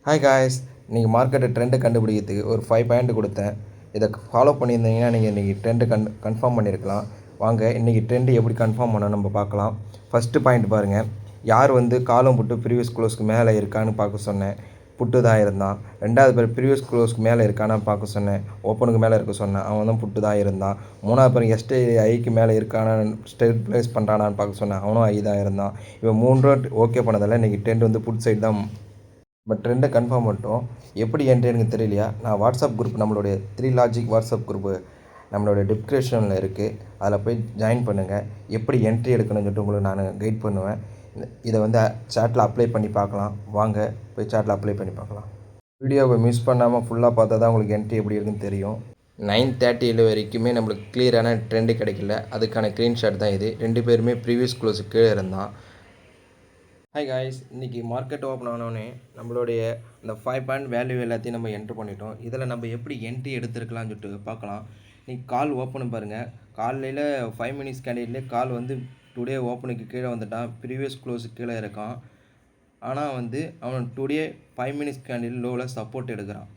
Hi guys, நீங்கள் market ட்ரெண்டை கண்டுபிடிக்கிறதுக்கு ஒரு 5 பாயிண்ட் கொடுத்தேன். இதை ஃபாலோ பண்ணியிருந்தீங்கன்னா நீங்கள் இன்றைக்கி ட்ரெண்டு கன்ஃபார்ம் பண்ணியிருக்கலாம். வாங்க இன்றைக்கி ட்ரெண்டு எப்படி கன்ஃபார்ம் பண்ண நம்ம பார்க்கலாம். ஃபஸ்ட்டு பாயிண்ட் பாருங்கள், யார் காலம் புட்டு ப்ரீவியஸ் க்ளோஸ்க்கு மேலே இருக்கான்னு பார்க்க சொன்னேன், புட்டு தான் இருந்தான். ரெண்டாவது பேர் ப்ரீவியஸ் க்ளோஸ்க்கு மேலே இருக்கான்னு பார்க்க சொன்னேன், ஓப்பனுக்கு மேலே இருக்க சொன்னேன், அவன் தான் புட்டு தான் இருந்தான். மூணாவது பேர் எஸ்டே ஐக்கு மேலே இருக்கான ஸ்டெபிளைஸ் பண்ணுறானான்னு பார்க்க சொன்னேன், அவனும் ஐ தான் இருந்தான். இவன் 3 ஓகே பண்ணதில்லை. இன்றைக்கி ட்ரெண்ட் புட் சைடு தான். பட் ரெண்டை கன்ஃபார்ம் பண்ணிட்டோம். எப்படி என்ட்ரி எனக்கு தெரியலையா, நான் வாட்ஸ்அப் குரூப், நம்மளுடைய 3 லாஜிக் வாட்ஸ்அப் குரூப்பு நம்மளுடைய டிஸ்கிரிப்ஷனில் இருக்குது. அதில் போய் ஜாயின் பண்ணுங்கள். எப்படி என்ட்ரி எடுக்கணும்னு சொல்லிட்டு உங்களுக்கு நான் கைட் பண்ணுவேன். இதை சேட்டில் அப்ளை பண்ணி பார்க்கலாம். வாங்க போய் சேட்டில் அப்ளை பண்ணி பார்க்கலாம். வீடியோவை மிஸ் பண்ணாமல் ஃபுல்லாக பார்த்தா தான் உங்களுக்கு என்ட்ரி எப்படி இருக்குன்னு தெரியும். 9:30 வரைக்குமே நம்மளுக்கு கிளியரான ட்ரெண்டு கிடைக்கல. அதுக்கான ஸ்க்ரீன்ஷாட் தான் இது. 2 பேருமே ப்ரீவியஸ் க்ளோஸுக்கு கீழே இருந்தான். ஹாய் காய்ஸ், இன்றைக்கி மார்க்கெட் ஓப்பன் ஆனோடனே நம்மளுடைய அந்த 5 பாயிண்ட் வேல்யூ எல்லாத்தையும் நம்ம என்ட்ரு பண்ணிட்டோம். இதில் நம்ம எப்படி என்ட்ரி எடுத்துருக்கலாம்னு சொல்லிட்டு பார்க்கலாம். இன்றைக்கி கால் ஓப்பன் பாருங்கள். காலையில் 5 மினிட்ஸ் கேண்டில்லே கால் டுடே ஓப்பனுக்கு கீழே வந்துட்டான், ப்ரீவியஸ் க்ளோஸுக்கு கீழே இருக்கான். ஆனால் அவன் டுடே 5 மினிட்ஸ் கேண்டில் லோவில் சப்போர்ட் எடுக்கிறான்.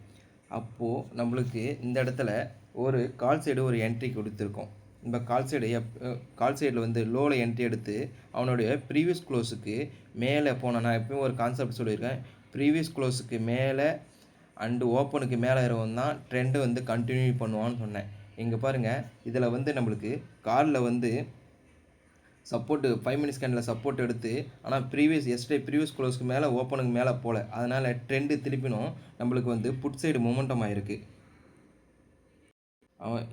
அப்போது நம்மளுக்கு இந்த இடத்துல ஒரு கால் சைடு ஒரு என்ட்ரி கொடுத்துருக்கோம். இந்த கால் சைடில் லோவில் என்ட்ரி எடுத்து அவனுடைய ப்ரீவியஸ் க்ளோஸுக்கு மேலே போனான். நான் எப்பயும் ஒரு கான்செப்ட் சொல்லியிருக்கேன், ப்ரீவியஸ் க்ளோஸுக்கு மேலே அண்டு ஓப்பனுக்கு மேலே இருக்கவன் தான் ட்ரெண்டு கண்டினியூ பண்ணுவான்னு சொன்னேன். இங்கே பாருங்கள், இதில் நம்மளுக்கு காலில் சப்போர்ட்டு 5 மினிட்ஸ் கேண்டில் சப்போர்ட் எடுத்து, ஆனால் ப்ரீவியஸ் க்ளோஸ்க்கு மேலே ஓப்பனுக்கு மேலே போகல. அதனால் ட்ரெண்டு திருப்பினும் நம்மளுக்கு புட் சைடு மொமெண்டம் ஆகிருக்கு. அவன்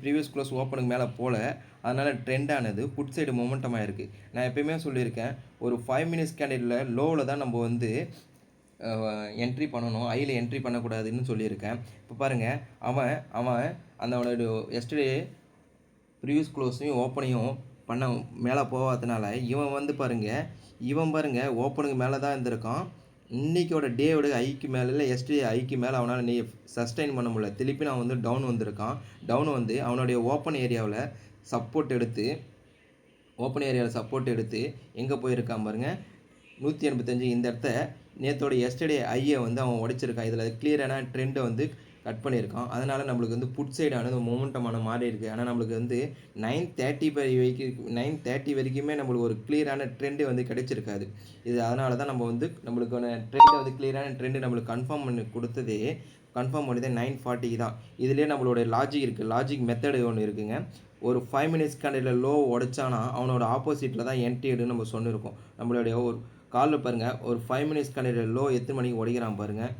ப்ரீவியஸ் க்ளோஸ் ஓப்பனுக்கு மேலே போகல. அதனால் ட்ரெண்டானது புட் சைடு மொமெண்டம் ஆகிருக்கு. நான் எப்பயுமே சொல்லியிருக்கேன், ஒரு 5 மினிட்ஸ் கேண்டிலில் லோவில் தான் நம்ம என்ட்ரி பண்ணணும், ஐயில் என்ட்ரி பண்ணக்கூடாதுன்னு சொல்லியிருக்கேன். இப்போ பாருங்கள், அவன் அவனோட எஸ்டர்டே ப்ரீவியஸ் க்ளோஸையும் ஓப்பனையும் பண்ண மேலே போகாதனால இவன் பாருங்கள் ஓப்பனுக்கு மேலே தான் இருந்திருக்கான். இன்றைக்கோட டேவோட ஐக்கு மேலே இல்லை எஸ்டே ஐக்கு மேலே அவனால் சஸ்டைன் பண்ண முடியல. திருப்பி நான் டவுன் வந்திருக்கான். டவுன் அவனுடைய ஓப்பன் ஏரியாவில் சப்போர்ட் எடுத்து எங்கே போயிருக்கான் பாருங்கள், 185. இந்த இடத்த நேற்றோட எஸ்டே ஐயை அவன் உடைச்சிருக்கான். இதில் கிளியரான ட்ரெண்டை கட் பண்ணியிருக்கான். அதனால் நம்மளுக்கு புட் சைடானது மொமெண்டமான மாறி இருக்குது. ஆனால் நம்மளுக்கு 9:30 வரைக்குமே நம்மளுக்கு ஒரு கிளியரான ட்ரெண்டு கிடைச்சிருக்காது. இது அதனால தான் நம்மளுக்கு ட்ரெண்டை கிளியரான ட்ரெண்டு நம்மளுக்கு கன்ஃபார்ம் பண்ணதே 9:40 தான். இதுலேயே நம்மளோட லாஜிக் இருக்குது, லாஜிக் மெத்தடு ஒன்று இருக்குங்க. ஒரு 5 மினிட்ஸ் கேண்டில் லோ உடைச்சானா அவனோட ஆப்போசிட்டில் தான் என்ட்ரி எடுன்னு நம்ம சொன்னிருக்கோம். நம்மளுடைய ஒரு காலில் பாருங்கள், ஒரு 5 மினிட்ஸ் கேண்டில் லோ எத்தனை மணிக்கு உடைக்கிறான் பாருங்கள்,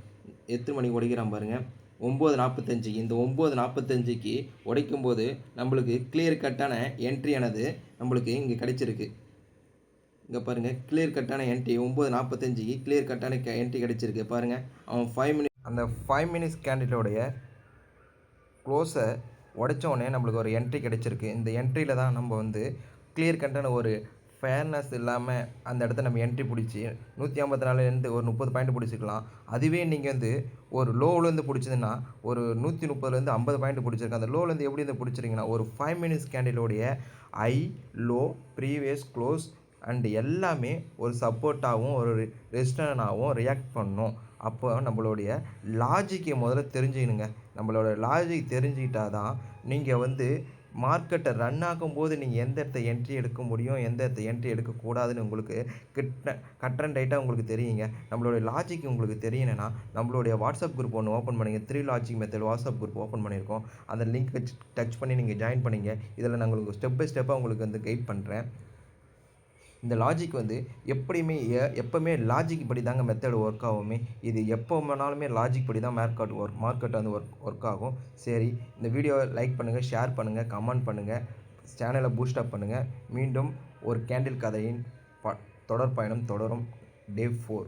9:45. இந்த 9:45க்கு உடைக்கும்போது நம்மளுக்கு கிளியர் கட்டான என்ட்ரியானது நம்மளுக்கு இங்கே கிடைச்சிருக்கு. இங்கே பாருங்கள், கிளியர் கட்டான என்ட்ரி 9:45க்கு கிளியர் கட்டான என்ட்ரி கிடைச்சிருக்கு. பாருங்கள், அவன் 5 மினிட்ஸ் கேண்டிலோடைய க்ளோஸை உடைச்சோடனே நம்மளுக்கு ஒரு என்ட்ரி கிடைச்சிருக்கு. இந்த என்ட்ரியில் தான் நம்ம கிளியர் கட்டான ஒரு ஃபேர்னஸ் இல்லாமல் அந்த இடத்த நம்ம என்ட்ரி பிடிச்சி 154லேருந்து ஒரு 30 பாயிண்ட் பிடிச்சிக்கலாம். அதுவே நீங்கள் ஒரு லோவிலேருந்து பிடிச்சதுன்னா ஒரு 130லேருந்து 50 பாயிண்ட் பிடிச்சிருக்கேன். அந்த லோவிலேருந்து எப்படி பிடிச்சிருங்கன்னா ஒரு 5 மினிட்ஸ் கேண்டிலோடைய high, low, previous close and எல்லாமே ஒரு சப்போர்ட்டாகவும் ஒரு ரெசிஸ்டன்ஸாகவும் ரியாக்ட் பண்ணணும். அப்போ நம்மளுடைய லாஜிக்கை முதல்ல தெரிஞ்சுக்கணுங்க. நம்மளோட லாஜிக் தெரிஞ்சுக்கிட்டால் தான் நீங்கள் மார்க்கெட்டை ரன் ஆகும்போது நீங்கள் எந்த இடத்த என்ட்ரி எடுக்க முடியும், எந்த இடத்த என்ட்ரி எடுக்கக்கூடாதுன்னு உங்களுக்கு கட் அண்ட் ரைட்டாக உங்களுக்கு தெரியுங்க. நம்மளுடைய லாஜிக் உங்களுக்கு தெரியணுன்னா நம்மளுடைய வாட்ஸ்அப் குரூப் ஒன்று ஓப்பன் பண்ணிங்க. 3 logic method WhatsApp group open பண்ணியிருக்கோம். அந்த லிங்க் வச்சு டச் பண்ணி நீங்கள் ஜாயின் பண்ணிங்க. இதில் நான் உங்களுக்கு ஸ்டெப் பை ஸ்டெப்பாக உங்களுக்கு கைட் பண்ணுறேன். இந்த லாஜிக் எப்போவுமே லாஜிக் படி தாங்க மெத்தட் ஒர்க் ஆகுமே. இது எப்போ வேணாலுமே லாஜிக் படி தான் மார்க்கெட் ஒர்க் ஆகும். சரி, இந்த வீடியோவை லைக் பண்ணுங்கள், ஷேர் பண்ணுங்கள், கமெண்ட் பண்ணுங்கள், சேனலை பூஸ்டப் பண்ணுங்கள். மீண்டும் ஒரு கேண்டில் கதையின் தொடர் பயணம் தொடரும். Day 4.